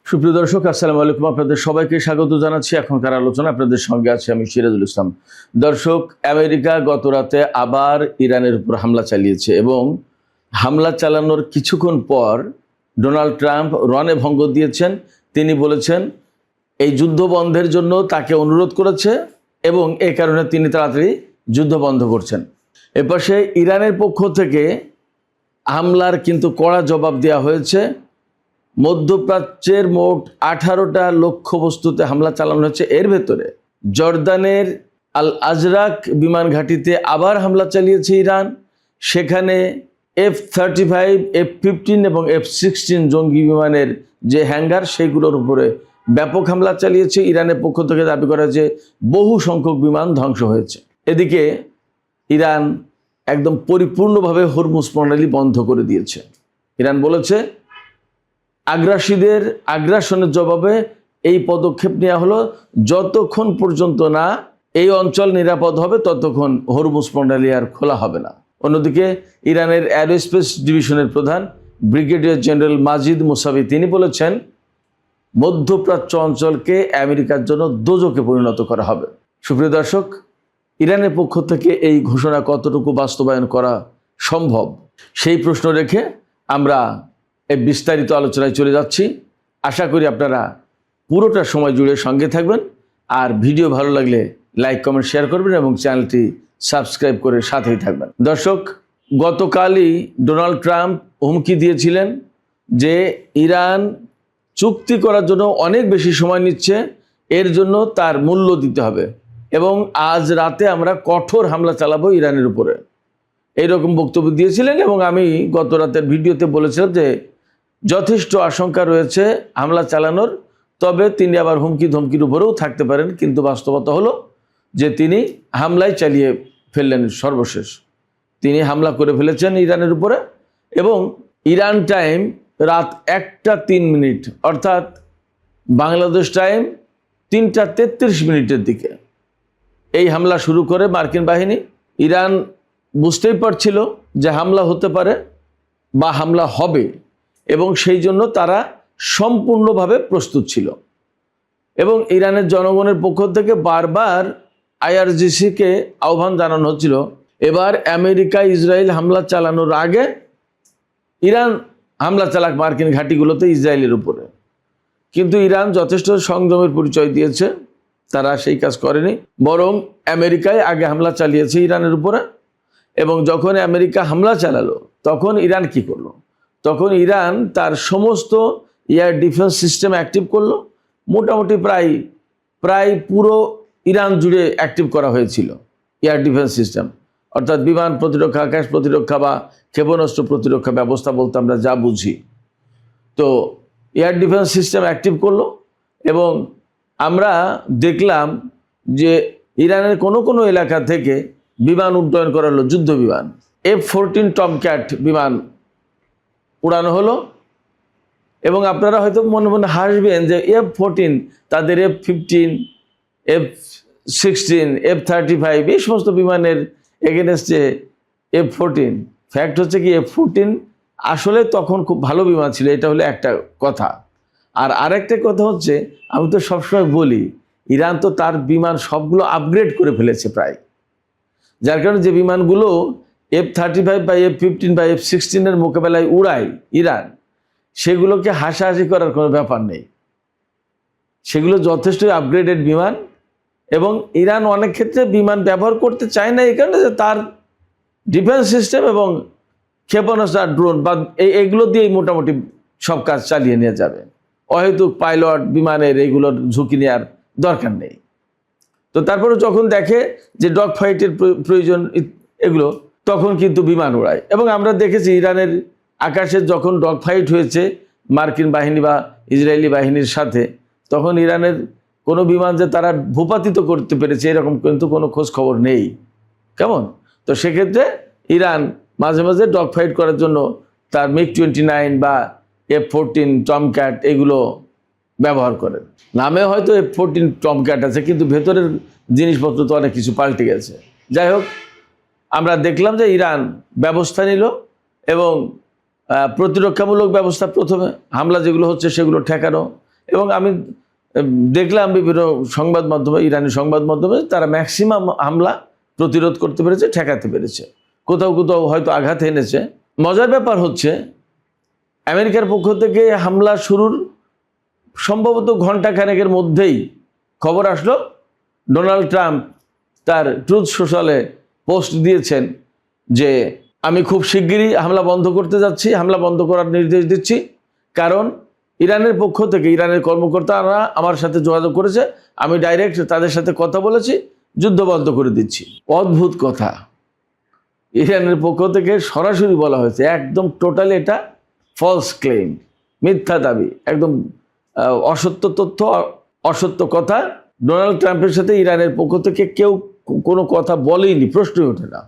সুপ্রিয় দর্শক, আসসালামু আলাইকুম। আপনাদের সবাইকে স্বাগত জানাচ্ছি। এখনকার আলোচনা আপনাদের সঙ্গে আছে আমি সিরাজুল ইসলাম। দর্শক, আমেরিকা গত রাতে আবার ইরানের উপর হামলা চালিয়েছে এবং হামলা চালানোর কিছুক্ষণ পর ডোনাল্ড ট্রাম্প রণে ভঙ্গ দিয়েছেন। তিনি বলেছেন এই যুদ্ধ বন্ধের জন্য তাকে অনুরোধ করেছে এবং এই কারণে তিনি তাড়াতাড়ি যুদ্ধ বন্ধ করছেন। এপাশে ইরানের পক্ষ থেকে হামলার কিন্তু কড়া জবাব দেওয়া হয়েছে। মধ্যপ্রাচ্যের মোট 18টা লক্ষ্যবস্তুতে হামলা চালানো হয়েছে। এর ভেতরে জর্দানের আল আজরাক বিমান ঘাঁটিতে আবার হামলা চালিয়েছে ইরান। সেখানে F-35, F-15 এবং F-16 জঙ্গি বিমানের যে হ্যাঙ্গার সেগুলোর উপরে ব্যাপক হামলা চালিয়েছে। ইরানের পক্ষ থেকে দাবি করা যে বহু সংখ্যক বিমান ধ্বংস হয়েছে। এদিকে ইরান একদম পরিপূর্ণভাবে হরমুজ প্রণালী বন্ধ করে দিয়েছে। ইরান বলেছে আগ্রাসীদের আগ্রাসনের জবাবে এই পদক্ষেপ নেওয়া হলো। যতক্ষণ পর্যন্ত না এই অঞ্চল নিরাপদ হবে ততক্ষণ হরমুজ প্রণালী আর খোলা হবে না। অন্যদিকে ইরানের অ্যারোস্পেস ডিভিশনের প্রধান ব্রিগেডিয়ার জেনারেল মাজিদ মুসাবি তিনি বলেছেন মধ্যপ্রাচ্য অঞ্চলকে আমেরিকার জন্য দোজকে পরিণত করা হবে। সুপ্রিয় দর্শক, ইরানের পক্ষ থেকে এই ঘোষণা কতটুকু বাস্তবায়ন করা সম্ভব সেই প্রশ্ন রেখে আমরা এই বিস্তারিত আলোচনায় চলে যাচ্ছি। আশা করি আপনারা পুরোটা সময় জুড়ে সঙ্গে থাকবেন। আর ভিডিও ভালো লাগলে লাইক কমেন্ট শেয়ার করবেন এবং চ্যানেলটি সাবস্ক্রাইব করে সাথেই থাকবেন। দর্শক, গতকালই ডোনাল্ড ট্রাম্প হুমকি দিয়েছিলেন যে ইরান চুক্তি করার জন্য অনেক বেশি সময় নিচ্ছে, এর জন্য তার মূল্য দিতে হবে এবং আজ রাতে আমরা কঠোর হামলা চালাবো ইরানের উপরে, এইরকম বক্তব্য দিয়েছিলেন। এবং আমি গত রাতের ভিডিওতে বলেছিলাম যে যথেষ্ট আশঙ্কা রয়েছে হামলা চালানোর, তবে তিনি আবার হুমকি ধমকির উপরেও থাকতে পারেন। কিন্তু বাস্তবতা হলো যে তিনি হামলাই চালিয়ে ফেললেন। সর্বশেষ তিনি হামলা করে ফেলেছেন ইরানের উপরে এবং ইরান টাইম রাত 1:03 অর্থাৎ বাংলাদেশ টাইম 3:33 দিকে এই হামলা শুরু করে মার্কিন বাহিনী। ইরান বুঝতেই পারছিল যে হামলা হতে পারে বা হামলা হবে এবং সেই জন্য তারা সম্পূর্ণভাবে প্রস্তুত ছিল। এবং ইরানের জনগণের পক্ষ থেকে বারবার IRGC-কে আহ্বান জানানো হচ্ছিল এবার আমেরিকা ইসরায়েল হামলা চালানোর আগে ইরান হামলা চালাক মার্কিন ঘাঁটিগুলোতে ইসরায়েলের উপরে। কিন্তু ইরান যথেষ্ট সংযমের পরিচয় দিয়েছে, তারা সেই কাজ করেনি, বরং আমেরিকায় আগে হামলা চালিয়েছে ইরানের উপরে। এবং যখন আমেরিকা হামলা চালালো তখন ইরান কি করলো? তখন ইরান তার সমস্ত এয়ার ডিফেন্স সিস্টেম অ্যাক্টিভ করলো। মোটামুটি প্রায় পুরো ইরান জুড়ে অ্যাক্টিভ করা হয়েছিল এয়ার ডিফেন্স সিস্টেম, অর্থাৎ বিমান প্রতিরক্ষা, আকাশ প্রতিরক্ষা বা ক্ষেপণাস্ত্র প্রতিরক্ষা ব্যবস্থা বলতে আমরা যা বুঝি। তো এয়ার ডিফেন্স সিস্টেম অ্যাক্টিভ করলো এবং আমরা দেখলাম যে ইরানের কোনো এলাকা থেকে বিমান উড্ডয়ন করা হলো, যুদ্ধ বিমান F-14 টমক্যাট বিমান উড়ানো হলো। এবং আপনারা হয়তো মনে মনে হাসবেন যে F-14 তাদের F-15, F-16, F-35 এই সমস্ত বিমানের এগেনস্টে F-14। ফ্যাক্ট হচ্ছে কি F-14 আসলে তখন খুব ভালো বিমান ছিল, এটা হলো একটা কথা। আর আরেকটা কথা হচ্ছে, আমি তো সবসময় বলি ইরান তো তার বিমান সবগুলো আপগ্রেড করে ফেলেছে প্রায়, যার কারণে যে বিমানগুলো F-35 বা F-15 বা F-16 এর মোকাবেলায় উড়ায় ইরান, সেগুলোকে হাসাহাসি করার কোনো ব্যাপার নেই। সেগুলো যথেষ্ট আপগ্রেডেড বিমান এবং ইরান অনেক ক্ষেত্রে বিমান ব্যবহার করতে চায় না এই কারণে যে তার ডিফেন্স সিস্টেম এবং ক্ষেপণাস্ত্র ড্রোন বা এইগুলো দিয়েই মোটামুটি সব কাজ চালিয়ে নিয়ে যাবে। অহেতুক পাইলট বিমানের এইগুলোর ঝুঁকি নেওয়ার দরকার নেই। তো তারপরে যখন দেখে যে ডগ ফাইটের প্রয়োজন এগুলো, তখন কিন্তু বিমান উড়ায়। এবং আমরা দেখেছি ইরানের আকাশে যখন ডগ ফাইট হয়েছে মার্কিন বাহিনী বা ইসরায়েলি বাহিনীর সাথে, তখন ইরানের কোনো বিমান যে তারা ভূপাতিত করতে পেরেছে এরকম কিন্তু কোনো খোঁজ খবর নেই। কেমন? তো সেক্ষেত্রে ইরান মাঝে মাঝে ডগ ফাইট করার জন্য তার MiG-29 বা F-14 টমক্যাট এগুলো ব্যবহার করেন। নামে হয়তো F-14 টমক্যাট আছে, কিন্তু ভেতরের জিনিসপত্র তো অনেক কিছু পাল্টে গেছে। যাই হোক, আমরা দেখলাম যে ইরান ব্যবস্থা নিল এবং প্রতিরক্ষামূলক ব্যবস্থা, প্রথমে হামলা যেগুলো হচ্ছে সেগুলো ঠেকানো, এবং আমি দেখলাম বিভিন্ন সংবাদ মাধ্যমে, ইরানি সংবাদ মাধ্যমে তারা ম্যাক্সিমাম হামলা প্রতিরোধ করতে পেরেছে, ঠেকাতে পেরেছে, কোথাও কোথাও হয়তো আঘাত এনেছে। মজার ব্যাপার হচ্ছে আমেরিকার পক্ষ থেকে হামলা শুরুর সম্ভবত ঘণ্টাখানেকের মধ্যেই খবর আসলো ডোনাল্ড ট্রাম্প তার ট্রুথ সোশ্যালে পোস্ট দিয়েছেন যে আমি খুব শিগগিরই হামলা বন্ধ করতে যাচ্ছি, হামলা বন্ধ করার নির্দেশ দিচ্ছি, কারণ ইরানের পক্ষ থেকে ইরানের কর্মকর্তারা আমার সাথে যোগাযোগ করেছে, আমি ডাইরেক্ট তাদের সাথে কথা বলেছি, যুদ্ধ বন্ধ করে দিচ্ছি। অদ্ভুত কথা, ইরানের পক্ষ থেকে সরাসরি বলা হয়েছে, একদম টোটালি এটা ফলস ক্লেম, মিথ্যা দাবি, একদম অসত্য তথ্য, অসত্য কথা। ডোনাল্ড ট্রাম্পের সাথে ইরানের পক্ষ থেকে কেউ কোনো কথা বলেইনি, প্রশ্নই ওঠে না,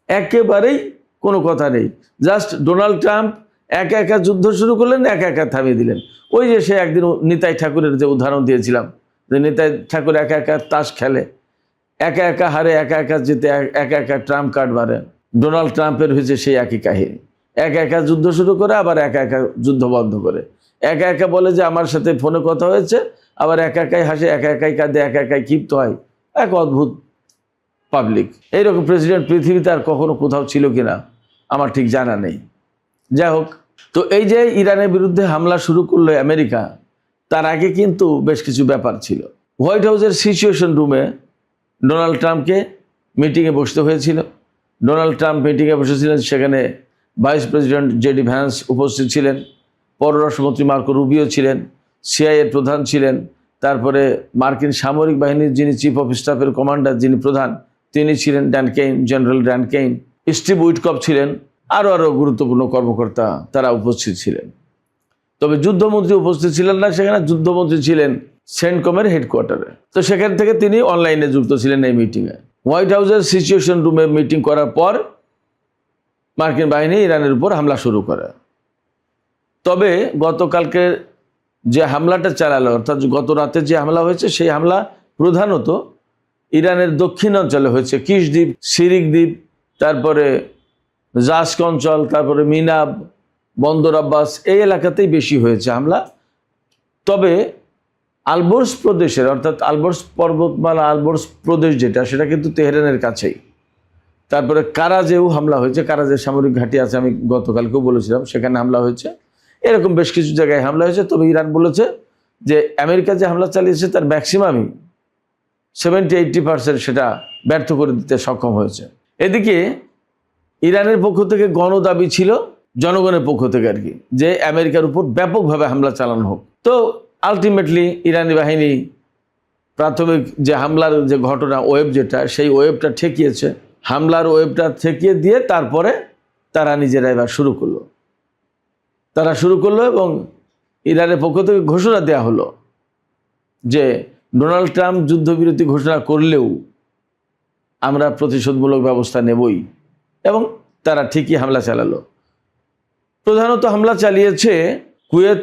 একেবারেই কোনো কথা নেই। জাস্ট ডোনাল্ড ট্রাম্প একা একা যুদ্ধ শুরু করলেন, একা একা থামিয়ে দিলেন। ওই যে সে একদিন নিতাই ঠাকুরের যে উদাহরণ দিয়েছিলাম, যে নিতাই ঠাকুর একা একা তাস খেলে, একা একা হারে, একা একা জিতে, একা একা ট্রাম্প কার্ড মারে। ডোনাল্ড ট্রাম্পের হয়েছে সেই একই কাহিনী, একা একা যুদ্ধ শুরু করে আবার একা একা যুদ্ধ বন্ধ করে, একা একা বলে যে আমার সাথে ফোনে কথা হয়েছে, আবার একা একাই হাসে, একা একাই কাঁদে, একা একাই ক্ষিপ্ত হয়। এক অদ্ভুত পাবলিক। এইরকম প্রেসিডেন্ট পৃথিবীতে আর কখনো কোথাও ছিল কিনা আমার ঠিক জানা নেই। যাই হোক, তো এই যে ইরানের বিরুদ্ধে হামলা শুরু করলো আমেরিকা, তার আগে কিন্তু বেশ কিছু ব্যাপার ছিল। হোয়াইট হাউসের সিচুয়েশন রুমে ডোনাল্ড ট্রাম্পকে মিটিংয়ে বসতে হয়েছিল। ডোনাল্ড ট্রাম্প মিটিংয়ে বসেছিলেন, সেখানে ভাইস প্রেসিডেন্ট জেডি ভ্যান্স উপস্থিত ছিলেন, পররাষ্ট্রমন্ত্রী মার্কো রুবিও ছিলেন, সিআইএর প্রধান ছিলেন, তারপরে মার্কিন সামরিক বাহিনীর যিনি চিফ অফ স্টাফের কমান্ডার, যিনি প্রধান, তিনি ছিলেন Dan Kane, general Dan Kane, Steve Witkoff ছিলেন, আরও গুরুত্বপূর্ণ কর্মকর্তা তারা উপস্থিত ছিলেন। তবে যুদ্ধমন্ত্রী উপস্থিত ছিলেন না সেখানে, যুদ্ধমন্ত্রী ছিলেন সেন্টকমের হেডকোয়ার্টারে। তো সেখান থেকে তিনি অনলাইনে যুক্ত ছিলেন এই মিটিংয়ে। হোয়াইট হাউসের সিচুয়েশন রুমে মিটিং করার পর মার্কিন বাহিনী ইরানের উপর হামলা শুরু করে। তবে গতকালকে যে হামলাটা চালালো, অর্থাৎ গত রাতে যে হামলা হয়েছে, সেই হামলা প্রধানত ইরানের দক্ষিণ অঞ্চলে হয়েছে, কিশ দ্বীপ, সিরিক দ্বীপ, তারপরে জাস্ক অঞ্চল, তারপরে মিনাব, বন্দর আব্বাস, এই এলাকাতেই বেশি হয়েছে হামলা। তবে আলবোর্স প্রদেশের, অর্থাৎ আলবোর্স পর্বতমালা, আলবোর্স প্রদেশ যেটা, সেটা কিন্তু তেহরানের কাছেই। তারপরে কারাজেও হামলা হয়েছে, কারাজের সামরিক ঘাঁটি আছে, আমি গতকালকেও বলেছিলাম, সেখানে হামলা হয়েছে। এরকম বেশ কিছু জায়গায় হামলা হয়েছে। তবে ইরান বলেছে যে আমেরিকা যে হামলা চালিয়েছে তার ম্যাক্সিমামই 70-80% সেটা ব্যর্থ করে দিতে সক্ষম হয়েছে। এদিকে ইরানের পক্ষ থেকে গণদাবি ছিল, জনগণের পক্ষ থেকে আর কি, যে আমেরিকার উপর ব্যাপকভাবে হামলা চালানো হোক। তো আলটিমেটলি ইরানি বাহিনী প্রাথমিক যে হামলার যে ঘটনা, ওয়েব যেটা, সেই ওয়েবটা ঠেকিয়েছে। হামলার ওয়েবটা ঠেকিয়ে দিয়ে তারপরে তারা নিজেরা এবার শুরু করলো এবং ইরানের পক্ষ থেকে ঘোষণা দেওয়া হলো যে ডোনাল্ড ট্রাম্প যুদ্ধবিরতি ঘোষণা করলেও আমরা প্রতিশোধমূলক ব্যবস্থা নেবই, এবং তারা ঠিকই হামলা চালালো। প্রধানত হামলা চালিয়েছে কুয়েত,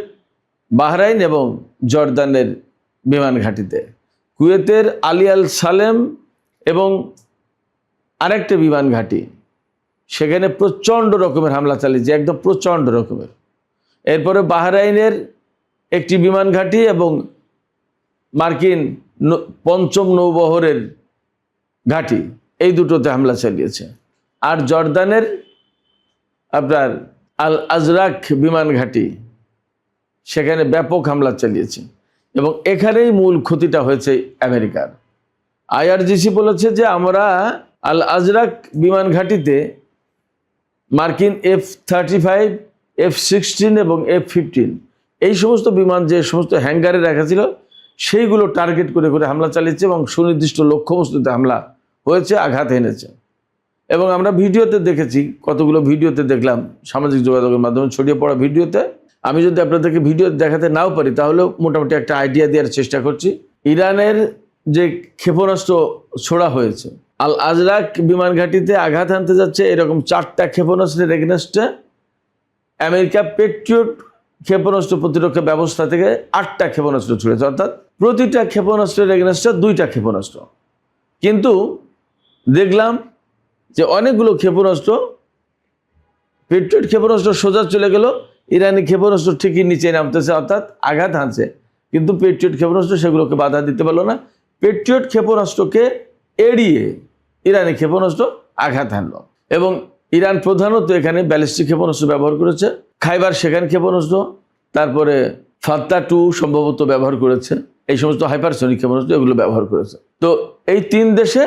বাহরাইন এবং জর্দানের বিমান ঘাঁটিতে। কুয়েতের আলী আল সালেম এবং আরেকটা বিমান ঘাঁটি, সেখানে প্রচণ্ড রকমের হামলা চালিয়েছে, একদম প্রচণ্ড রকমের। এরপরে বাহরাইনের একটি বিমান ঘাঁটি এবং মার্কিন পঞ্চম নৌবহরের ঘাঁটি, এই দুটোতে হামলা চালিয়েছে। আর জর্দানের আপনার আল আজরাক বিমান ঘাঁটি, সেখানে ব্যাপক হামলা চালিয়েছে, এবং এখানেই মূল ক্ষতিটা হয়েছে আমেরিকার। আইআরজিসি বলেছে যে আমরা আল আজরাক বিমান ঘাঁটিতে মার্কিন F-35, F-16 এবং F-15 এই সমস্ত বিমান যে সমস্ত হ্যাঙ্গারে রাখা ছিল, সেইগুলো টার্গেট করে করে হামলা চালিয়েছে এবং সুনির্দিষ্ট লক্ষ্যবস্তুতে হামলা হয়েছে, আঘাত এনেছে। এবং আমরা ভিডিওতে দেখেছি, কতগুলো ভিডিওতে দেখলাম, সামাজিক যোগাযোগের মাধ্যমে ছড়িয়ে পড়া ভিডিওতে। আমি যদি আপনাদেরকে ভিডিও দেখাতে নাও পারি, তাহলেও মোটামুটি একটা আইডিয়া দেওয়ার চেষ্টা করছি। ইরানের যে ক্ষেপণাস্ত্র ছোড়া হয়েছে, আল আজরাক বিমান ঘাঁটিতে আঘাত আনতে যাচ্ছে, এরকম 4টা ক্ষেপণাস্ত্রের এগেনস্টে আমেরিকা পেট্রিয়ট ক্ষেপণাস্ত্র প্রতিরক্ষা ব্যবস্থা থেকে 8টা ক্ষেপণাস্ত্র ছুড়েছে, অর্থাৎ প্রতিটা ক্ষেপণাস্ত্রের এগেনস্টে 2টা ক্ষেপণাস্ত্র। কিন্তু দেখলাম যে অনেকগুলো ক্ষেপণাস্ত্র, পেট্রিয়ট ক্ষেপণাস্ত্র সোজা চলে গেল, ইরানি ক্ষেপণাস্ত্র ঠিকই নিচে নামতেছে, অর্থাৎ আঘাত হানছে, কিন্তু পেট্রিয়ট ক্ষেপণাস্ত্র সেগুলোকে বাধা দিতে পারলো না। পেট্রিয়ট ক্ষেপণাস্ত্রকে এড়িয়ে ইরানি ক্ষেপণাস্ত্র আঘাত হানলো এবং ইরান প্রধানত এখানে ব্যালিস্টিক ক্ষেপণাস্ত্র ব্যবহার করেছে, খাইবার শেখান ক্ষেপণাস্ত্র, তারপরে ফাত্তা 2 সম্ভবত ব্যবহার করেছে, এই সমস্ত হাইপারসনিক ক্ষেপণাস্ত্র এগুলো ব্যবহার করেছে। তো এই 3 দেশে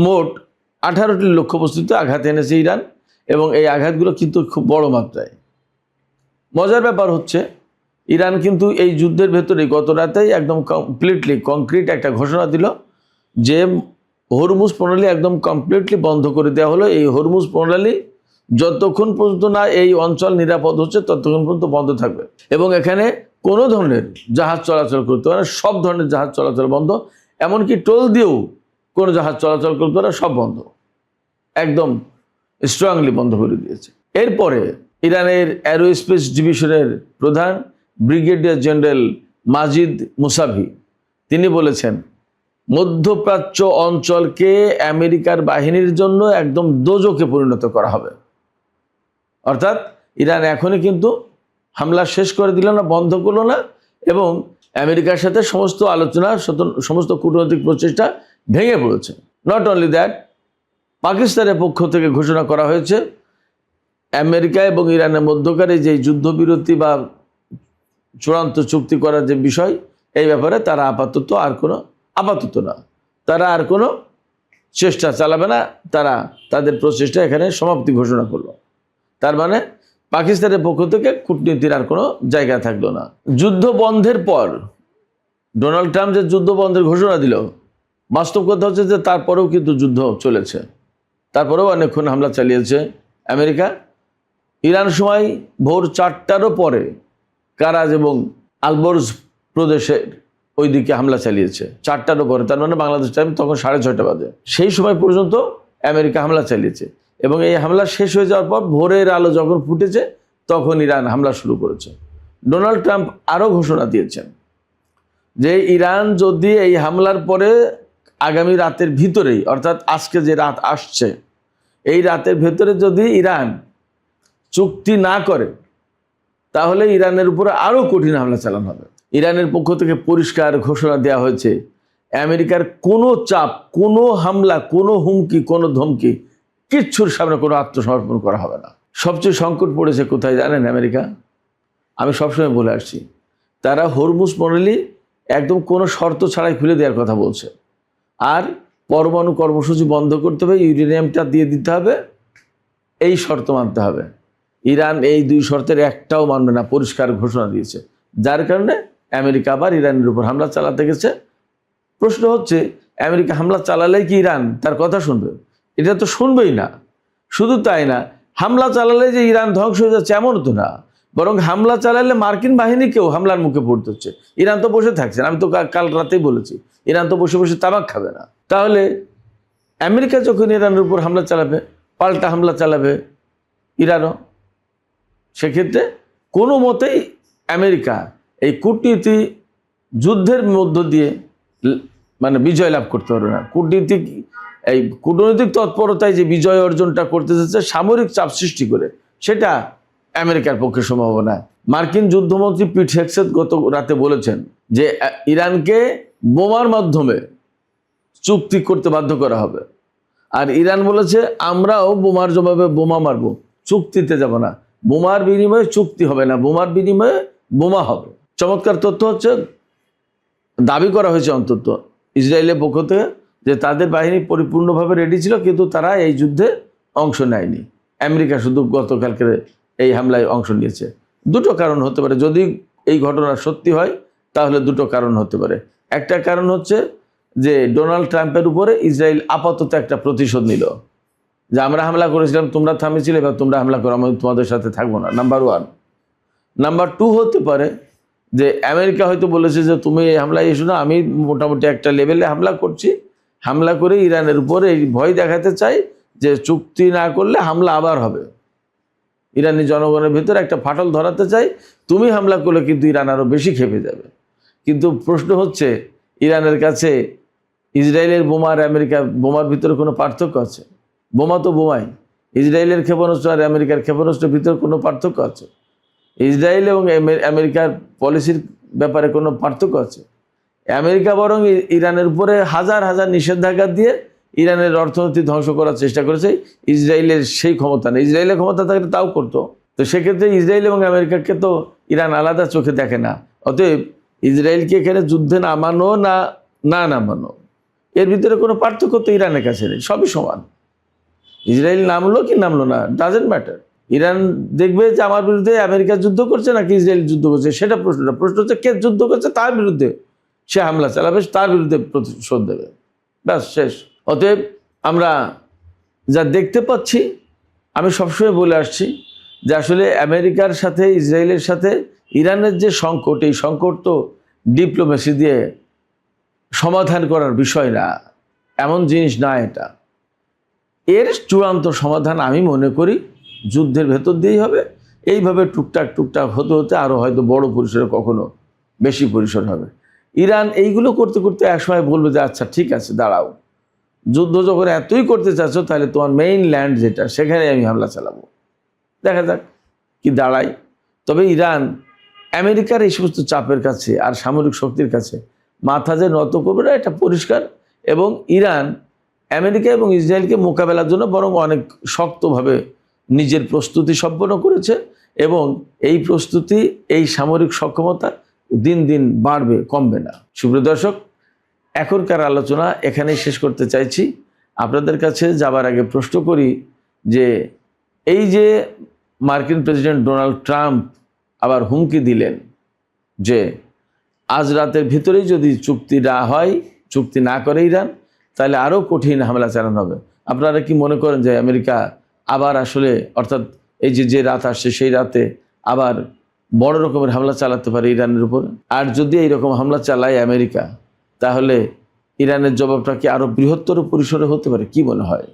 মোট 18টি লক্ষ্যবস্তুতে আঘাত এনেছে ইরান এবং এই আঘাতগুলো কিন্তু খুব বড় মাত্রায়। মজার ব্যাপার হচ্ছে ইরান কিন্তু এই যুদ্ধের ভেতরে গত রাতেই একদম কমপ্লিটলি কংক্রিট একটা ঘোষণা দিল যে হরমুজ প্রণালী একদম কমপ্লিটলি বন্ধ করে দেওয়া হলো। এই হরমুজ প্রণালী যতক্ষণ পর্যন্ত না এই অঞ্চল নিরাপদ হচ্ছে ততক্ষণ পর্যন্ত বন্ধ থাকবে এবং এখানে কোনো ধরনের জাহাজ চলাচল করতে পারে, সব ধরনের জাহাজ চলাচল বন্ধ, এমনকি টোল দিয়েও কোনো জাহাজ চলাচল করতে পারে, সব বন্ধ, একদম স্ট্রংলি বন্ধ করে দিয়েছে। এরপরে ইরানের অ্যারোস্পেস ডিভিশনের প্রধান ব্রিগেডিয়ার জেনারেল মাজিদ মুসাভি তিনি বলেছেন মধ্যপ্রাচ্য অঞ্চলকে আমেরিকার বাহিনীর জন্য একদম দোজখে পরিণত করা হবে। অর্থাৎ ইরান এখনই কিন্তু হামলা শেষ করে দিল না, বন্ধ করলো না এবং আমেরিকার সাথে সমস্ত আলোচনা, সমস্ত কূটনৈতিক প্রচেষ্টা ভেঙে পড়েছে। নট অনলি দ্যাট, পাকিস্তানের পক্ষ থেকে ঘোষণা করা হয়েছে আমেরিকা এবং ইরানের মধ্যকার এই যে যুদ্ধবিরতি বা চূড়ান্ত চুক্তি করার যে বিষয়, এই ব্যাপারে তারা তারা আর কোনো চেষ্টা চালাবে না, তারা তাদের প্রচেষ্টা এখানে সমাপ্তি ঘোষণা করলো। তার মানে পাকিস্তানের পক্ষ থেকে কূটনীতির আর কোনো জায়গা থাকলো না। যুদ্ধ বন্ধের পর ডোনাল্ড ট্রাম্প যে যুদ্ধ বন্ধের ঘোষণা দিল, বাস্তব কথা হচ্ছে যে তারপরেও কিন্তু যুদ্ধ চলেছে, তারপরেও অনেকক্ষণ হামলা চালিয়েছে আমেরিকা। ইরান সময় ভোর 4টারও পরে কারাজ এবং আলবর্জ প্রদেশের ওই দিকে হামলা চালিয়েছে, 4টারও পরে, তার মানে বাংলাদেশ টাইম তখন 6:30 বাজে। সেই সময় পর্যন্ত আমেরিকা হামলা চালিয়েছে এবং এই হামলা শেষ হয়ে যাওয়ার পর ভোরের আলো যখন ফুটেছে তখন ইরান হামলা শুরু করেছে। ডোনাল্ড ট্রাম্প আরও ঘোষণা দিয়েছেন যে ইরান যদি এই হামলার পরে আগামী রাতের ভিতরেই, অর্থাৎ আজকে যে রাত আসছে এই রাতের ভেতরে যদি ইরান চুক্তি না করে তাহলে ইরানের উপরে আরও কঠিন হামলা চালানো হবে। ইরানের পক্ষ থেকে পরিষ্কার ঘোষণা দেওয়া হয়েছে আমেরিকার কোনো চাপ, কোনো হামলা, কোনো হুমকি, কোনো ধমকি, কিচ্ছুর সামনে কোনো আত্মসমর্পণ করা হবে না। সবচেয়ে সংকট পড়েছে কোথায় জানেন আমেরিকা? আমি সবসময় বলে আসছি, তারা হরমুজ প্রণালী একদম কোনো শর্ত ছাড়াই খুলে দেওয়ার কথা বলছে, আর পরমাণু কর্মসূচি বন্ধ করতে হবে, ইউরেনিয়ামটা দিয়ে দিতে হবে, এই শর্ত মানতে হবে। ইরান এই 2 শর্তের একটাও মানবে না, পরিষ্কার ঘোষণা দিয়েছে, যার কারণে আমেরিকা আবার ইরানের উপর হামলা চালাতে গেছে। প্রশ্ন হচ্ছে আমেরিকা হামলা চালালেই কি ইরান তার কথা শুনবে? এটা তো শুনবেই না। শুধু তাই না, হামলা চালালে যে ইরান ধ্বংস হয়ে যাচ্ছে এমন তো না, বরং হামলা চালালে মার্কিন বাহিনীকেও হামলার মুখে পড়তে হচ্ছে। ইরান তো বসে থাকছে না, আমি তো কাল রাতেই বলেছি, ইরান তো বসে বসে তামাক খাবে না। তাহলে আমেরিকা যখন ইরানের উপর হামলা চালাবে, পাল্টা হামলা চালাবে ইরানও। সেক্ষেত্রে কোনো মতেই আমেরিকা এই কূটনীতি যুদ্ধের মধ্য দিয়ে মানে বিজয় লাভ করতে পারবে না। কূটনৈতিক তৎপরতায় যে বিজয় অর্জনটা করতে যাচ্ছে সামরিক চাপ সৃষ্টি করে, সেটা আমেরিকার পক্ষে সম্ভব না। মার্কিন যুদ্ধমন্ত্রী পিট হেগসেথ গত রাতে বলেছেন যে ইরানকে বোমার মাধ্যমে চুক্তি করতে বাধ্য করা হবে, আর ইরান বলেছে আমরাও বোমার জবাবে বোমা মারব, চুক্তিতে যাব না। বোমার বিনিময়ে চুক্তি হবে না, বোমার বিনিময়ে বোমা হবে। চমৎকার তথ্য হচ্ছে, দাবি করা হয়েছে অন্তত ইসরায়েলের পক্ষ থেকে যে তাদের বাহিনী পরিপূর্ণভাবে রেডি ছিল, কিন্তু তারা এই যুদ্ধে অংশ নেয়নি। আমেরিকা শুধু গতকালকে এই হামলায় অংশ নিয়েছে। 2টো কারণ হতে পারে, যদি এই ঘটনা সত্যি হয় তাহলে 2টো কারণ হতে পারে। একটা কারণ হচ্ছে যে ডোনাল্ড ট্রাম্পের উপরে ইসরায়েল আপাতত একটা প্রতিশোধ নিল, যে আমরা হামলা করেছিলাম, তোমরা থামিয়েছিলে, এবার তোমরা হামলা করো, আমি তোমাদের সাথে থাকবো না, নাম্বার 1। নাম্বার 2 হতে পারে যে আমেরিকা হয়তো বলেছে যে তুমি এই হামলায় এসো না, আমি মোটামুটি একটা লেভেলে হামলা করছি, হামলা করে ইরানের উপরে এই ভয় দেখাতে চাই যে চুক্তি না করলে হামলা আবার হবে, ইরানি জনগণের ভিতরে একটা ফাটল ধরাতে চাই, তুমি হামলা করলে কিন্তু ইরান আরও বেশি খেপে যাবে। কিন্তু প্রশ্ন হচ্ছে ইরানের কাছে ইসরায়েলের বোমা আর আমেরিকার বোমার ভিতরে কোনো পার্থক্য আছে? বোমা তো বোমাই। ইসরায়েলের ক্ষেপণাস্ত্র আর আমেরিকার ক্ষেপণাস্ত্রের ভিতরে কোনো পার্থক্য আছে? ইসরায়েল এবং আমেরিকার পলিসির ব্যাপারে কোনো পার্থক্য আছে? আমেরিকা বরং ইরানের উপরে হাজার হাজার নিষেধাজ্ঞা দিয়ে ইরানের অর্থনীতি ধ্বংস করার চেষ্টা করেছে। ইসরায়েলের সেই ক্ষমতা নেই। ইসরায়েলের ক্ষমতা থাকলে তাও করতো। তো সেক্ষেত্রে ইসরায়েল এবং আমেরিকাকে তো ইরান আলাদা চোখে দেখে না। অতএব ইসরায়েলকে এখানে যুদ্ধে নামানো না না নামানো, এর ভিতরে কোনো পার্থক্য তো ইরানের কাছে নেই, সবই সমান। ইসরায়েল নামলো কি নামলো না, ডাজেন্ট ম্যাটার। ইরান দেখবে যে আমার বিরুদ্ধে আমেরিকা যুদ্ধ করছে নাকি ইসরায়েল যুদ্ধ করছে, সেটা প্রশ্নটা। প্রশ্ন হচ্ছে কে যুদ্ধ করছে, তার বিরুদ্ধে সে হামলা চালাবে, তার বিরুদ্ধে প্রতিশোধ দেবে, ব্যাস শেষ। অতএব আমরা যা দেখতে পাচ্ছি, আমি সবসময় বলে আসছি যে আসলে আমেরিকার সাথে ইসরায়েলের সাথে ইরানের যে সংকট, এই সংকট তো ডিপ্লোমেসি দিয়ে সমাধান করার বিষয় না, এমন জিনিস না এটা। এর চূড়ান্ত সমাধান আমি মনে করি যুদ্ধের ভেতর দিয়েই হবে। এইভাবে টুকটাক টুকটাক হতে হতে আরও হয়তো বড় পরিসরে, কখনো বেশি পরিসর হবে। ইরান এইগুলো করতে করতে একসময় বলবে যে আচ্ছা ঠিক আছে, দাঁড়াও, যুদ্ধ যখন এতই করতে চাচ্ছ তাহলে তোমার মেইন ল্যান্ড যেটা, সেখানে আমি হামলা চালাবো। দেখা যাক কি দাঁড়ায়। তবে ইরান আমেরিকার এই সমস্ত চাপের কাছে আর সামরিক শক্তির কাছে মাথা যে নত করবে না, এটা পরিষ্কার। এবং ইরান আমেরিকা এবং ইসরায়েলকে মোকাবেলার জন্য বরং অনেক শক্তভাবে নিজের প্রস্তুতি সম্পন্ন করেছে, এবং এই প্রস্তুতি, এই সামরিক সক্ষমতা দিন দিন বাড়বে, কমবে না। সুপ্রিয় দর্শক, এখনকার আলোচনা এখানেই শেষ করতে চাইছি। আপনাদের কাছে যাবার আগে প্রশ্ন করি যে এই যে মার্কিন প্রেসিডেন্ট ডোনাল্ড ট্রাম্প আবার হুমকি দিলেন যে আজ রাতের ভিতরেই যদি চুক্তি না হয়, চুক্তি না করে ইরান, তাহলে আরও কঠিন হামলা চালানো হবে। আপনারা কি মনে করেন যে আমেরিকা আবার আসলে, অর্থাৎ এই যে রাত আসছে সেই রাতে আবার বড় রকমের হামলা চালাতে পারে ইরানের উপর? আর যদি এইরকম হামলা চালায় আমেরিকা, তাহলে ইরানের জবাবটা কি আরও বৃহত্তর পরিসরে হতে পারে? কি মনে হয়?